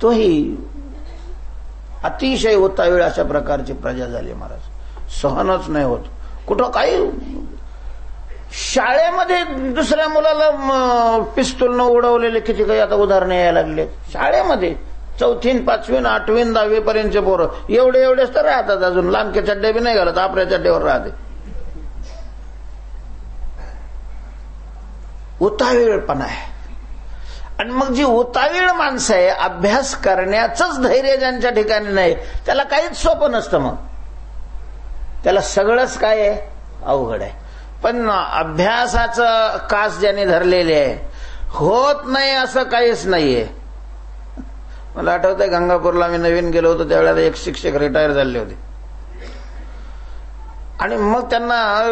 तोही अतिशय उतावीळ अशा प्रकारची प्रजा झाली महाराज. सहनच नाही होत. कुठं काही शाळेमध्ये दुसऱ्या मुलाला पिस्तूलनं उडवलेले किती काही आता उदाहरणं यायला लागले. शाळेमध्ये 4वी, 5वी, 8वी, 10वी पर्यंतचे पोरं एवढे एवढेच तर राहतात. अजून लांबके चड्डे बी नाही घालत, आपल्या चड्डेवर राहते. उतावीळपणा आहे. आणि मग जी उतावीळ माणसं आहे, अभ्यास करण्याचंच धैर्य ज्यांच्या ठिकाणी नाही, त्याला काहीच सोपं नसतं. मग त्याला सगळंच काय आहे, अवघड आहे. पण अभ्यासाचं कास ज्यांनी धरलेले आहे, होत नाही असं काहीच नाहीये. मला आठवतंय गंगापूरला मी नवीन गेलो होतो त्यावेळेला एक शिक्षक रिटायर झाले होते. आणि मग त्यांना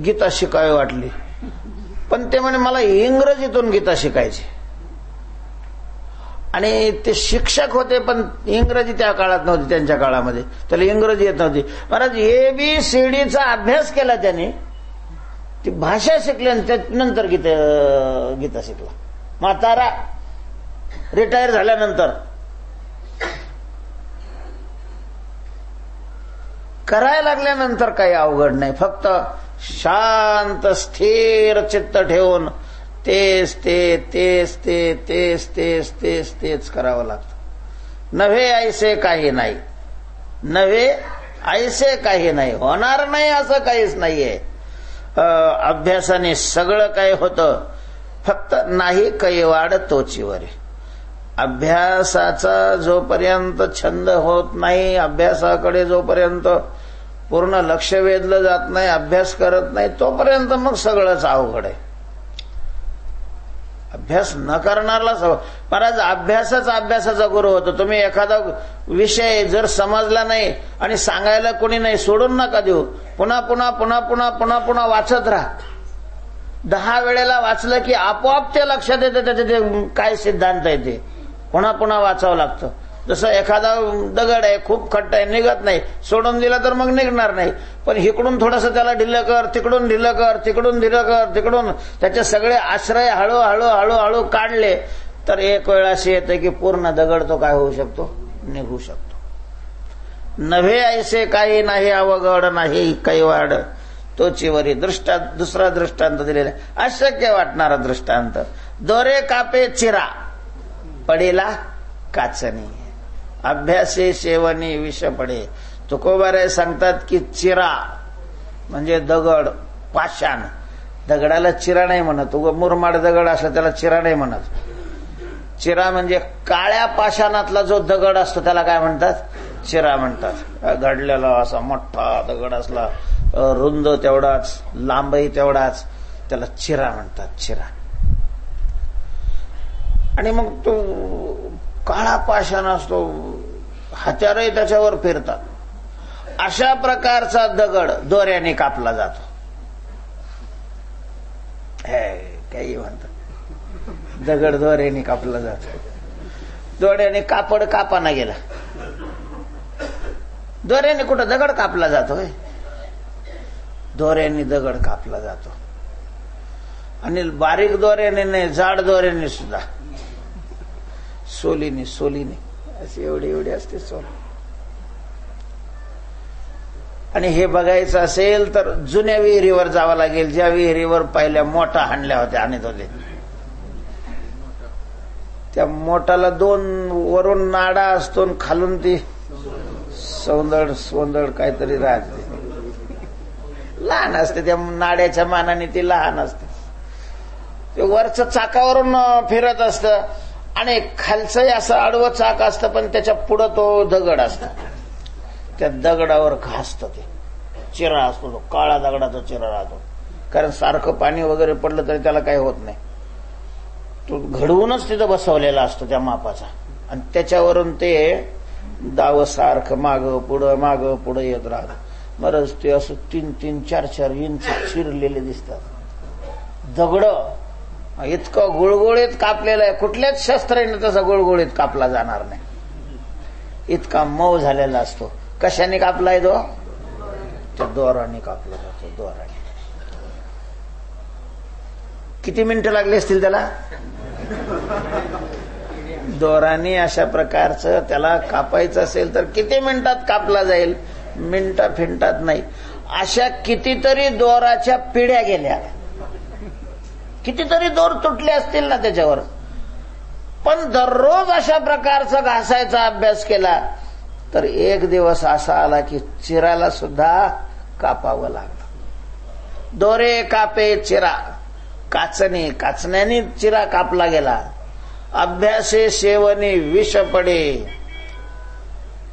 गीता शिकावी वाटली, पण ते म्हणे मला इंग्रजीतून गीता शिकायची. आणि ते शिक्षक होते पण इंग्रजी त्या काळात नव्हती, त्यांच्या काळामध्ये त्याला इंग्रजी येत नव्हती. महाराज ABCDचा अभ्यास केला त्याने, ती भाषा शिकली आणि त्यानंतर गीता शिकला. म्हातारा रिटायर झाल्यानंतर. करायला लागल्यानंतर काही अवघड नाही. फक्त शांत स्थिर चित्त ठेवून तेच तेच करावं लागतं. नव्हे ऐसे काही नाही, नव्हे ऐसे काही नाही. होणार नाही असं काहीच नाहीये. अभ्यासाने सगळं काही होतं, फक्त नाही कैवाड तोचीवर. अभ्यासाचा जोपर्यंत छंद होत नाही, अभ्यासाकडे जोपर्यंत पूर्ण लक्ष वेधलं जात नाही, अभ्यास करत नाही, तोपर्यंत मग सगळंच अवघड आहे. अभ्यास न करणारला महाराज अभ्यासच अभ्यासाचा गुरु होतो. तुम्ही एखादा विषय जर समजला नाही आणि सांगायला कोणी नाही, सोडून नका देऊ. पुन्हा पुन्हा पुन्हा पुन्हा पुन्हा पुन्हा वाचत राहा. 10 वेळेला वाचलं की आपोआप ते लक्षात येतं त्याचे ते काय सिद्धांत आहे ते. पुन्हा पुन्हा वाचावं लागतं. जसं एखादा दगड आहे, खूप खट्ट आहे, निघत नाही, सोडून दिला तर मग निघणार नाही. पण इकडून थोडंसं त्याला ढिलं कर, तिकडून ढिलं कर, तिकडून ढिलं कर, तिकडून त्याचे सगळे आश्रय हळूहळू हळूहळू काढले तर एक वेळ अशी येते की पूर्ण दगड तो काय होऊ शकतो, निघू शकतो. नव्हे ऐसे काही नाही अवघड नाही कैवाड तोचीवरी. दुसरा दृष्टांत दिलेला अशक्य वाटणारा दृष्टांत. दोरे कापे चिरा पडेला काचनी अभ्यासे सेवनी विष पडे. तुकोबारे सांगतात की चिरा म्हणजे दगड, पाषाण. दगडाला चिरा नाही म्हणत. मुरमाड दगड असला त्याला चिरा नाही म्हणत. चिरा म्हणजे काळ्या पाषाणातला जो दगड असतो त्याला काय म्हणतात, चिरा म्हणतात. घडलेला असा मोठा दगड असला, रुंद तेवढाच, लांबही तेवढाच, त्याला चिरा म्हणतात, चिरा. आणि मग तो काळा पाषाण असतो, हत्यारही त्याच्यावर फिरतात. अशा प्रकारचा दगड दोऱ्याने कापला जातो. काही म्हणतात दगड दोऱ्याने कापला जातो. दोऱ्याने कापड कापाना गेला. दोऱ्याने कुठं दगड कापला जातो, दोऱ्याने दगड कापला जातो. आणि बारीक दोऱ्याने नाही, जाड दोऱ्याने सुद्धा, सोलीने अशी एवढी असते सोल. आणि हे बघायचं असेल तर जुन्या विहिरीवर जावं लागेल, ज्या विहिरीवर पहिल्या मोठा हाणल्या होत्या, आणत होते. त्या मोठाला 2 वरून नाडा असतो, खालून ती सोंदळ काहीतरी राहते. लहान असते, त्या नाड्याच्या मानाने ती लहान असते. ते वरचं चाकावरून फिरत असतं आणि खालचंही असं आडवं चाक असतं, पण त्याच्या पुढं तो दगड असतो. त्या दगडावर घासतं ते, चिरा असतो, तो काळा दगडाचा चिरा राहतो. कारण सारखं पाणी वगैरे पडलं तरी त्याला काही होत नाही. तो घडवूनच तिथं बसवलेला असतो त्या मापाचा. आणि त्याच्यावरून ते दाव सारखं माग पुढं येत राहत. बरंच ते असं 3-3, 4-4 इंच चिरलेले दिसतात. दगड इतकं गुळगुळीत कापलेलं आहे, कुठल्याच शस्त्राने तसा गुळगुळीत कापला जाणार नाही. इतका मऊ झालेला असतो. कशाने कापलाय तो? त्या दोराने कापला जातो, दोराने. किती मिनिटं लागली असतील त्याला? दोराने अशा प्रकारचं त्याला कापायचं असेल तर किती मिनिटात कापला जाईल? मिनिटात नाही. अशा कितीतरी दोराच्या पिढ्या गेल्या, कितीतरी दोर तुटले असतील ना त्याच्यावर. पण दररोज अशा प्रकारचा घासायचा अभ्यास केला तर एक दिवस असा आला की चिराला सुद्धा कापावं लागलं. दोरे कापे चिरा काचण्याने चिरा कापला गेला. अभ्यासे सेवनी विष पडे.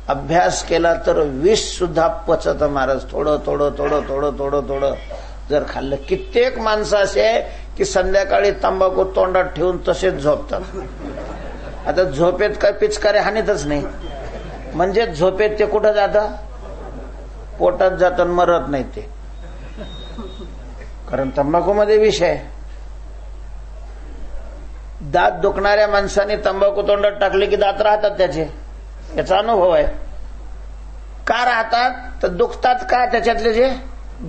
अभ्यास केला तर विष सुद्धा पचत महाराज. थोडं जर खाल्लं. कित्येक माणसं असे आहे की संध्याकाळी तंबाखू तोंडात ठेवून तसेच झोपतात. आता झोपेत काय पिचकारे हानीतच नाही, म्हणजे झोपेत ते कुठं जातं? पोटात जातं, मरत नाही ते. कारण तंबाखू मध्ये विष आहे. दात दुखणाऱ्या माणसाने तंबाखू तोंडात टाकले की दात राहतात त्याचे, याचा अनुभव आहे. का राहतात? तर दुखतात का? त्याच्यातले जे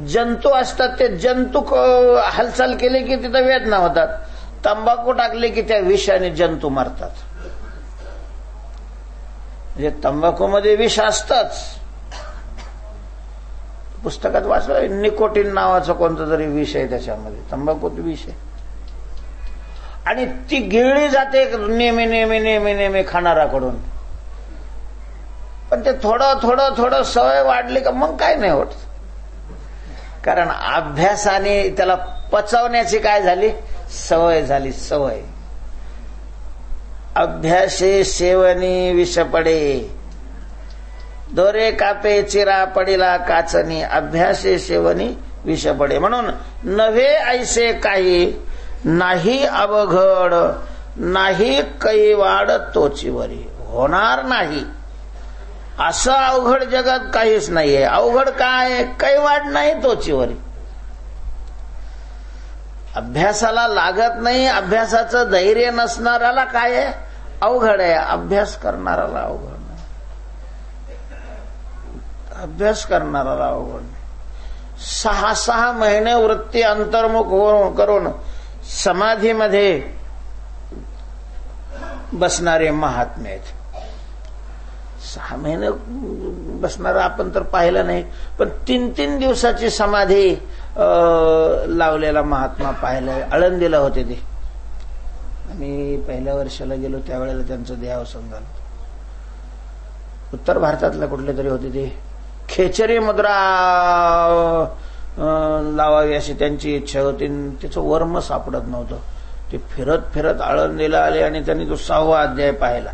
जंतू असतात ते जंतू हालचाल केली की तिथं वेदना होतात. तंबाखू टाकले की त्या विषाने जंतू मरतात. म्हणजे तंबाखू मध्ये विष असतच. पुस्तकात वाचलं, निकोटीन नावाचं कोणतं तरी विष आहे त्याच्यामध्ये. तंबाखूत विष आहे. आणि ती गिळली जाते नेहमी खाणाराकडून. पण ते थोडं सवय वाढली का मग काय नाही होत. कारण अभ्यासाने त्याला पचवण्याची काय झाली? सवय झाली, सवय. अभ्यासे सेवनी विष पडे. दोरे कापे चिरा पडिला काचनी. अभ्यासे सेवनी विष पडे. म्हणून नव्हे ऐसे काही नाही अवघड नाही कैवाड तोचीवरी. होणार नाही असं अवघड जगात काहीच नाहीये. अवघड काय? कैवाड नाही तोचीवरी. अभ्यासाला लागत नाही, अभ्यासाचं धैर्य नसणाराला काय आहे? अवघड आहे. अभ्यास करणाराला अवघड नाही. अभ्यास करणाराला अवघड नाही. 6 महिने वृत्ती अंतर्मुख करून समाधीमध्ये बसणारे महात्मे आहेत. 6 महिने बसणारा आपण तर पाहिलं नाही, पण 3-3 दिवसाची समाधी लावलेला महात्मा पाहिला. आळंदीला होते ते. आम्ही पहिल्या वर्षाला गेलो त्यावेळेला त्यांचं देहावसान झालं. उत्तर भारतातल्या कुठले तरी होते ते. खेचरी मुद्रा लावावी अशी त्यांची इच्छा होती. त्याचं वर्म सापडत नव्हतं. ते फिरत फिरत आळंदीला आले आणि त्यांनी तो 6वा अध्याय पाहिला.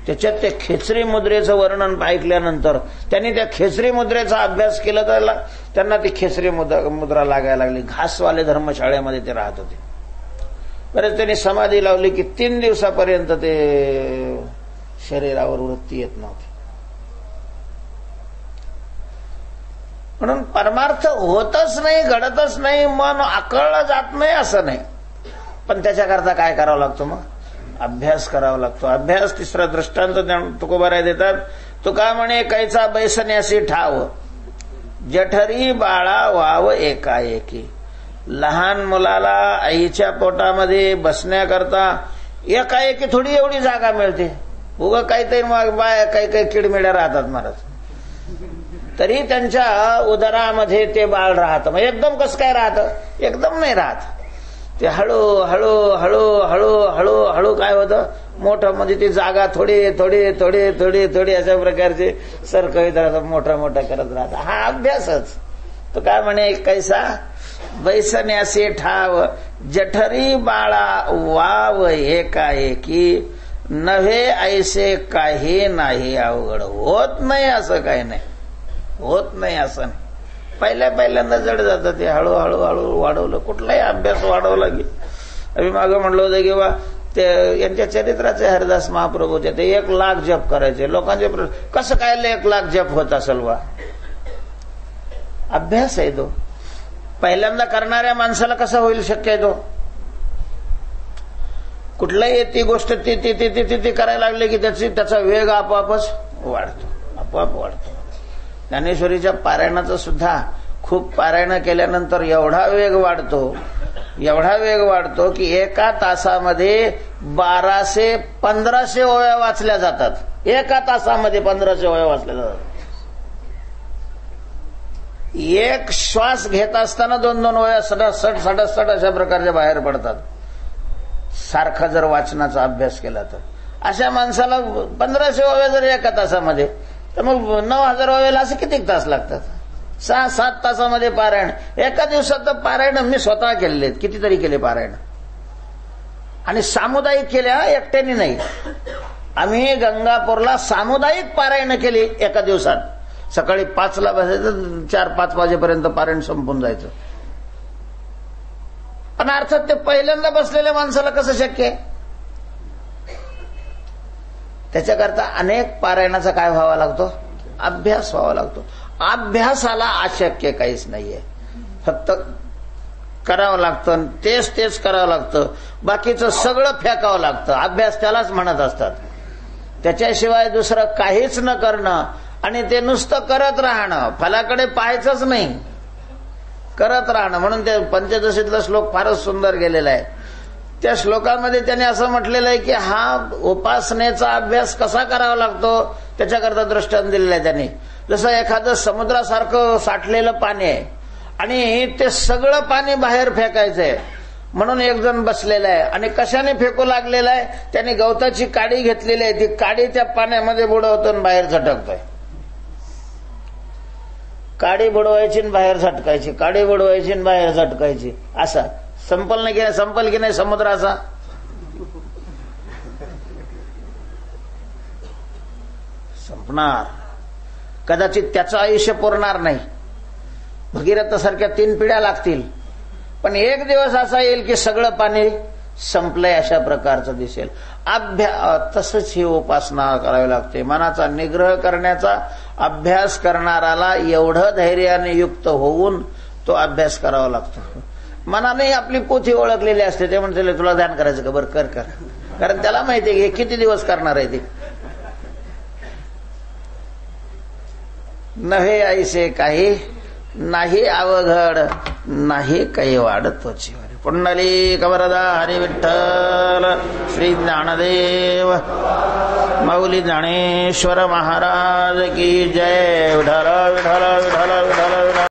त्याच्यात त्या खेचरी मुद्रेचं वर्णन ऐकल्यानंतर त्यांनी त्या खेचरी मुद्रेचा अभ्यास केला. त्यांना ती खेचरी मुद्रा लागायला लागली. घासवाले धर्मशाळेमध्ये ते राहत होते. बरेच त्यांनी समाधी लावली की 3 दिवसापर्यंत ते शरीरावर वृत्ती येत नव्हती. म्हणून परमार्थ होतच नाही, घडतच नाही, मन आकळलं जात नाही असं नाही. पण त्याच्याकरता काय करावं लागतं? मग अभ्यास करावा लागतो. अभ्यास. तिसरा दृष्टांत तुकोबाराय देतात. तुका म्हणे कैचा बैसन्यासी ठाव, जठरी बाळा वाव एकाएकी. लहान मुलाला आईच्या पोटामध्ये बसण्याकरता एकाएकी थोडी एवढी जागा मिळते. उगा काहीतरी बाय काही किडमिड्या राहतात महाराज, तरी त्यांच्या उदरामध्ये ते बाळ राहतं. मग एकदम कसं काय राहतं? एकदम नाही राहत. ते हळू हळू हळू हळू हळू हळू काय होतं? मोठं म्हणजे ती जागा थोडी थोडी थोडी थोडी थोडी अशा प्रकारचे सरकवीत राहतात, मोठं मोठं करत राहतात. हा अभ्यासच. तो काय म्हणे कैसा बैसन्यासी ठाव, जठरी बाळा वाव एकाएकी. नव्हे ऐसे काही नाही अवघड. होत नाही असं काही नाही, होत नाही असं नाही. पहिल्यांदा जड जातं ते. हळूहळू हळू वाढवलं. कुठलाही अभ्यास वाढवला की आम्ही मागं म्हणलं होतं की बा ते यांच्या चरित्राचे हरिदास महाप्रभूचे ते 1 लाख जप करायचे. लोकांचे कसं काय 1 लाख जप होत असेल बा? अभ्यास आहे तो. पहिल्यांदा करणाऱ्या माणसाला कसा होईल शक्य आहे तो? कुठलाही ती गोष्ट ती करायला लागली की त्याचा वेग आपोआपच वाढतो, आपोआप वाढतो. ज्ञानेश्वरीच्या पारायणाचं सुद्धा खूप पारायण केल्यानंतर एवढा वेग वाढतो की एका तासामध्ये 1200-1500 ओव्या वाचल्या जातात. एका तासामध्ये 1500 ओव्या वाचल्या जातात. एक श्वास घेत असताना 2-2 ओव्या सडसड अशा प्रकारच्या बाहेर पडतात. सारखा जर वाचनाचा अभ्यास केला तर अशा माणसाला 1500 ओव्या जर एका तासामध्ये, तर मग 9000 ओव्याला असे किती तास लागतात? 6-7 तासामध्ये पारायण. एका दिवसात पारायण मी स्वतः केलेले, कितीतरी केले पारायण. आणि सामुदायिक केल्या, एकट्याने नाही. आम्ही गंगापूरला सामुदायिक पारायण केली एका दिवसात. सकाळी 5ला बसायचं, 4-5 वाजेपर्यंत पारायण संपून जायचं. पण अर्थात ते पहिल्यांदा बसलेल्या माणसाला कसं शक्य आहे? त्याच्याकरता अनेक पारायणाचा काय व्हावा लागतो? अभ्यास व्हावा लागतो. अभ्यासाला अशक्य काहीच नाहीये. फक्त करावं लागतं, तेच करावं लागतं. बाकीचं सगळं फेकावं लागतं. अभ्यास त्यालाच म्हणत असतात. त्याच्याशिवाय दुसरं काहीच न करणं आणि ते नुसतं करत राहणं, फलाकडे पाहायचंच नाही, करत राहणं. म्हणून ते पंचदशीतला श्लोक फारच सुंदर गेलेला आहे. त्या श्लोकामध्ये त्याने असं म्हटलेलं आहे की हा उपासनेचा अभ्यास कसा करावा लागतो त्याच्याकरता दृष्टांत दिलेलं आहे त्यांनी. जसं एखादं समुद्रासारखं साठलेलं पाणी आहे आणि ते सगळं पाणी बाहेर फेकायचंय. म्हणून एक जण बसलेला आहे आणि कशाने फेकू लागलेला आहे? त्याने गवताची काडी घेतलेली आहे. ती काडी त्या पाण्यामध्ये बुडवतो आणि बाहेर झटकतोय. काडी बुडवायची आणि बाहेर झटकायची, काडी बुडवायची आणि बाहेर झटकायची. असं संपल की नाही समुद्राचा? संपणार. कदाचित त्याचं आयुष्य पुरणार नाही. भगीरथासारख्या 3 पिढ्या लागतील. पण एक दिवस असा येईल की सगळं पाणी संपलंय अशा प्रकारचं दिसेल. तसंच ही उपासना करावी लागते. मनाचा निग्रह करण्याचा अभ्यास करणाराला एवढं धैर्याने युक्त होऊन तो अभ्यास करावा लागतो. मनाने आपली पोथी ओळखलेली असते. ते म्हणते तुला ध्यान करायचं का? बरं कर. कारण त्याला माहिती आहे की किती दिवस करणार आहे ते. नव्हे ऐसे काही नाही अवघड, नाही काही वाढतो जीवारी. पुंडलिक वरदा हरी विठ्ठल. श्री ज्ञानदेव माऊली ज्ञानेश्वर महाराज की जय. विठ्ठल विठ्ठल विठ्ठल विठ्ठल.